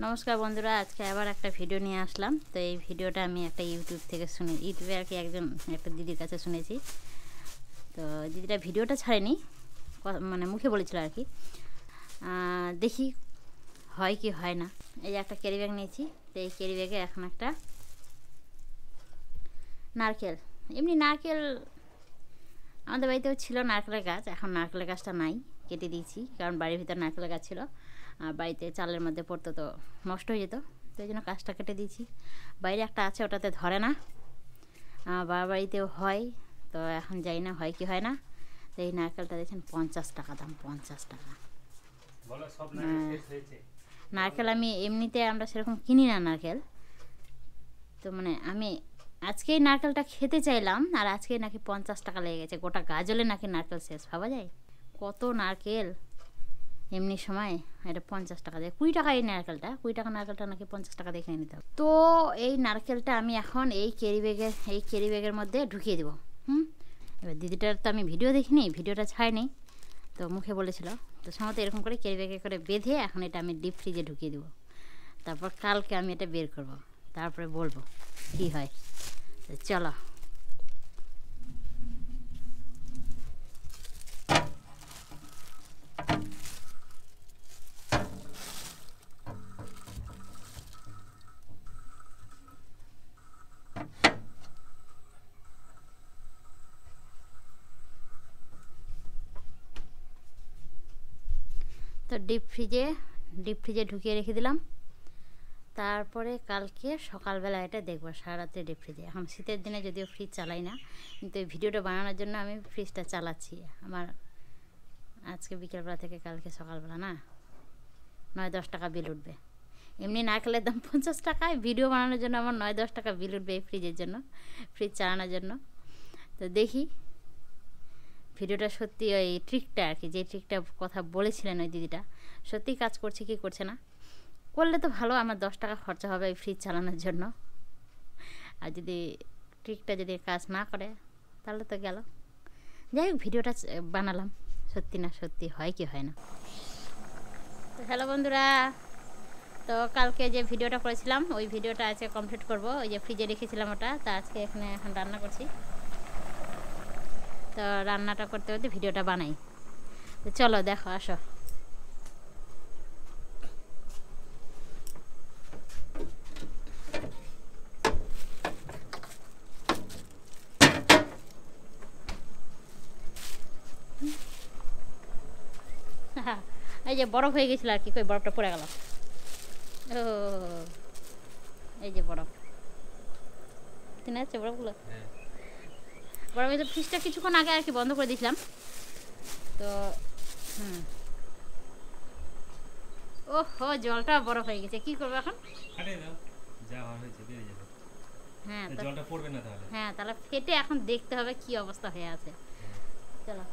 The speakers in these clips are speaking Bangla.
নমস্কার বন্ধুরা, আজকে আবার একটা ভিডিও নিয়ে আসলাম। তো এই ভিডিওটা আমি একটা ইউটিউব থেকে ইউটিউবে আর কি একটা দিদির কাছে শুনেছি। তো দিদিটা ভিডিওটা ছাড়েনি, মানে মুখে বলেছিল আর কি। দেখি হয় কি হয় না। এই যে একটা ক্যারি ব্যাগ নিয়েছি। তো এই ক্যারি ব্যাগে এখন একটা নারকেল, এমনি নারকেল আমাদের বাড়িতেও ছিল নারকেলের গাছ, এখন নারকেলের গাছটা নাই, কেটে দিয়েছি। কারণ বাড়ির ভিতর নারকেলের গাছ ছিল, আর বাড়িতে চালের মধ্যে পড়তো তো নষ্ট হয়ে যেত, তো এই জন্য গাছটা কেটে দিয়েছি। বাইরে একটা আছে, ওটাতে ধরে না, বাবার বাড়িতেও হয়, তো এখন যাই না হয় কি হয় না। তো এই নারকেলটা দেখছেন 50 টাকা দাম, 50 টাকা। নারকেল আমি এমনিতে আমরা সেরকম কিনি না নারকেল, তো মানে আমি আজকেই নারকেলটা খেতে চাইলাম, আর আজকে নাকি 50 টাকা লেগে গেছে। গোটা গাজলে নাকি নারকেল শেষ, ভাবা যায় কত নারকেল এমনি সময়। এটা 50 টাকা দেয়, 20 টাকা এই নারকেলটা, 20 টাকা নারকেলটা নাকি 50 টাকা দেখে নিতে হবে। তো এই নারকেলটা আমি এখন এই ক্যারি ব্যাগের মধ্যে ঢুকিয়ে দেবো। এবার দিদিটার তো আমি ভিডিও দেখিনি, ভিডিওটা ছাড়িনি, তো মুখে বলেছিল। তো সময় এরকম করে ক্যারি ব্যাগে করে বেঁধে এখন এটা আমি ডিপ ফ্রিজে ঢুকিয়ে দেবো। তারপর কালকে আমি এটা বের করব, তারপরে বলবো কি হয়। চলো তো ডিপ ফ্রিজে ঢুকিয়ে রেখে দিলাম। তারপরে কালকে সকালবেলা এটা দেখবো, সারা রাত্রে ডিপ ফ্রিজে। এখন শীতের দিনে যদিও ফ্রিজ চালাই না, কিন্তু এই ভিডিওটা বানানোর জন্য আমি ফ্রিজটা চালাচ্ছি। আমার আজকে বিকেলবেলা থেকে কালকে সকালবেলা না 9-10 টাকা বিল উঠবে। এমনি নারকেলের দাম 50 টাকায়, ভিডিও বানানোর জন্য আমার 9-10 টাকা বিল উঠবে এই ফ্রিজের জন্য, ফ্রিজ চালানোর জন্য। তো দেখি ভিডিওটা সত্যি, ওই ট্রিকটা আর কি, যে ট্রিকটা কথা বলেছিলেন ওই দিদিটা, সত্যিই কাজ করছে কি করছে না। করলে তো ভালো, আমার 10 টাকা খরচা হবে এই ফ্রিজ চালানোর জন্য। আর যদি ট্রিকটা যদি কাজ না করে তাহলে তো গেল। যাই হোক, ভিডিওটা বানালাম, সত্যি না সত্যি হয় কি হয় না। তো হ্যালো বন্ধুরা, তো কালকে যে ভিডিওটা করেছিলাম ওই ভিডিওটা আজকে কমপ্লিট করব। ওই যে ফ্রিজে রেখেছিলাম ওটা, তা আজকে এখন রান্না করছি। তো রান্নাটা করতে করতে ভিডিওটা বানাই। তো চলো দেখো, আসো। এই যে বরফ হয়ে গেছিল আর কি, কই বরফটা পড়ে গেল। ও এই যে বরফ, চিনা যাচ্ছে বরফগুলো। বরফ এই ফ্রিজটা কিছুক্ষণ আগে আর কি বন্ধ করে দিয়েছিলাম। তো ওহো, জলটা বরফ হয়ে গেছে, কি করবো এখন? হ্যাঁ, জলটা পড়বে না তাহলে। হ্যাঁ, তাহলে ফেটে এখন দেখতে হবে কি অবস্থা হয়ে আছে। চলো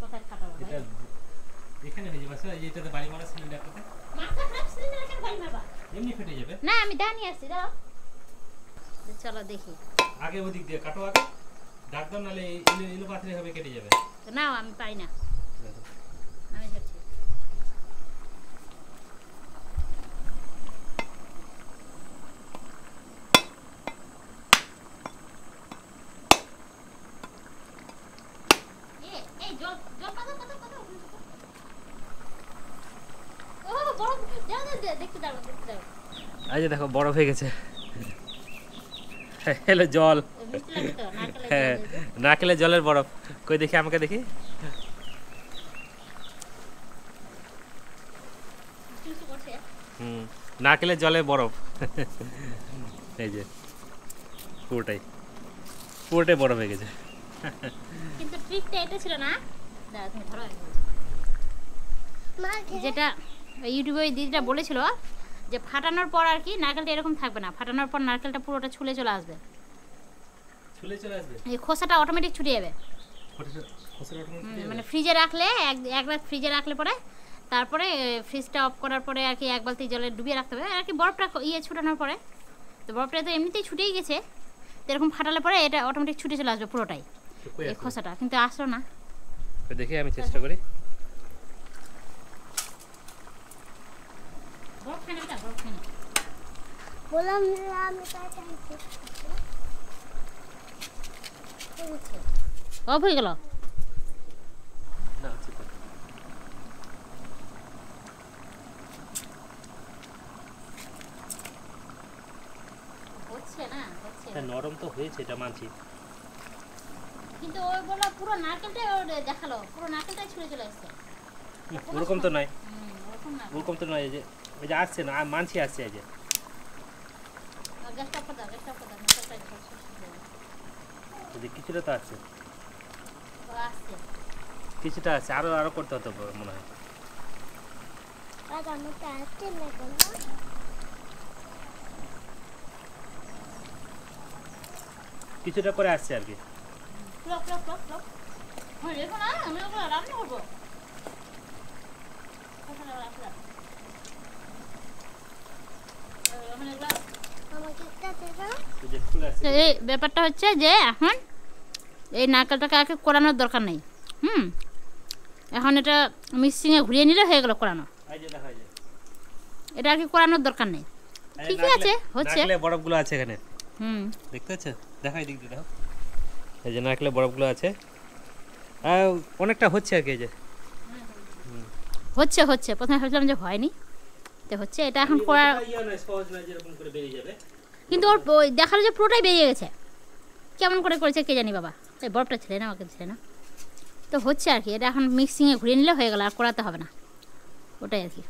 কোথায় ফাটাবো এখানে হয়ে যাবে। স্যার এইটাতে বাড়ি মারা সিলিন্ডারটাতে মাথা খারাপ, সিলিন্ডার এখানে বাড়ি মারবা, এমনি ফেটে যাবে। না আমি দাঁড়িয়ে আছি, দাও। চলো দেখি, আগে ওদিক দিয়ে কাটো, আগে ডাক দাও, নালে এলো পাথরে হবে, কেটে যাবে। না আমি পাই না, আমি যাচ্ছি। এই জল জল পাতা পাতা পাতা, ও বরফ, যাও দেখতে দাও, দেখতে দাও। এই যে দেখো বরফ হয়ে গেছে, হলো জল। হ্যাঁ, নারকেলের জলের বরফ। কই দেখি, আমাকে দেখি। নারকেলের জলের বরফ। এই যে পুরোটাই বরফ হয়ে গেছে। কিন্তু ট্রিকটা এটা ছিল না, তুমি ধরো, যেটা ইউটিউবে ওই দিদিটা বলেছিল যে ফাটানোর পর আর কি নারকেলটা এরকম থাকবে না, ফাটানোর পর নারকেলটা পুরোটা ছুলে চলে আসবে, এই খোসাটা অটোমেটিক ছুটে যাবে। মানে ফ্রিজে রাখলে এক রাত ফ্রিজে রাখলে পরে, তারপরে ফ্রিজটা অফ করার পরে আর কি 1 বালতি জলে ডুবিয়ে রাখতে হবে আর কি, বরফটা ছুটানোর পরে। তো বরফটা তো এমনিতেই ছুটেই গেছে, তো এরকম ফাটালে পরে এটা অটোমেটিক ছুটে চলে আসবে পুরোটাই, এই খোসাটা। কিন্তু আসলো না, দেখি আমি চেষ্টা করি। বরফ খানা বললাম আমি কাজ আনছি অফ হয়ে গেল। না চিপে হচ্ছে না, হচ্ছে হ্যাঁ নরম তো হয়েছে, এটা মানছি। কিন্তু ওই বলা পুরো নারকেলটাই ওর দেখালো, পুরো নারকেলটাই ছুঁড়ে চলে আসছে। ওরকম তো নয়, ওরকম না, ওরকম তো নয়। এই যে আসছে না, মানছি আসছে। এই যে গ্যাসটা অফ দাও, গ্যাসটা অফ দাও, এই যে কিছুটা তো আসছে, আসছে। কিছুটা আসছে, আরো করতে হতো মনে হয়। কাজ আমার তো আসছে না কেন কিছুটা করে আসছে আর কি। Flop flop flop flop. হ্যাঁ দেখো না, আমি ওগুলো রান্না করবো। আমাকে একটা দেবা এই যে ফুল আসছে। এই ব্যাপারটা হচ্ছে যে এখন এই নারকেলটাকে আগে কোরানোর দরকার নেই। এখন এটা মিক্সিংয়ে ঘুরিয়ে নিলে হয়ে গেল কোরানো। এই যে দেখা যায়, এটা আর কি কোরানোর দরকার নেই। ঠিকই আছে, হচ্ছে। নারকেলের বরফগুলো আছে এখানে, হুম দেখতে পাচ্ছ? দেখাই দিক দিয়ে, দেখো এই যে নারকেলের বরফগুলো আছে। আর অনেকটা হচ্ছে আর কি। এই যে হচ্ছে হচ্ছে, প্রথমে ভাবছিলাম যে হয়নি, তো হচ্ছে। এটা এখন করা, সহজ না যেরকম করে বেরিয়ে যাবে। কিন্তু ওর ওই দেখালো যে পুরোটাই বেরিয়ে গেছে। কেমন করে করেছে কে জানি বাবা, এই বরফটা ছেলে না, আমাকে ছেলে না। তো হচ্ছে আর কি, এটা এখন মিক্সিংয়ে ঘুরিয়ে নিলে হয়ে গেল, আর করাতে হবে না, ওটাই আর কি।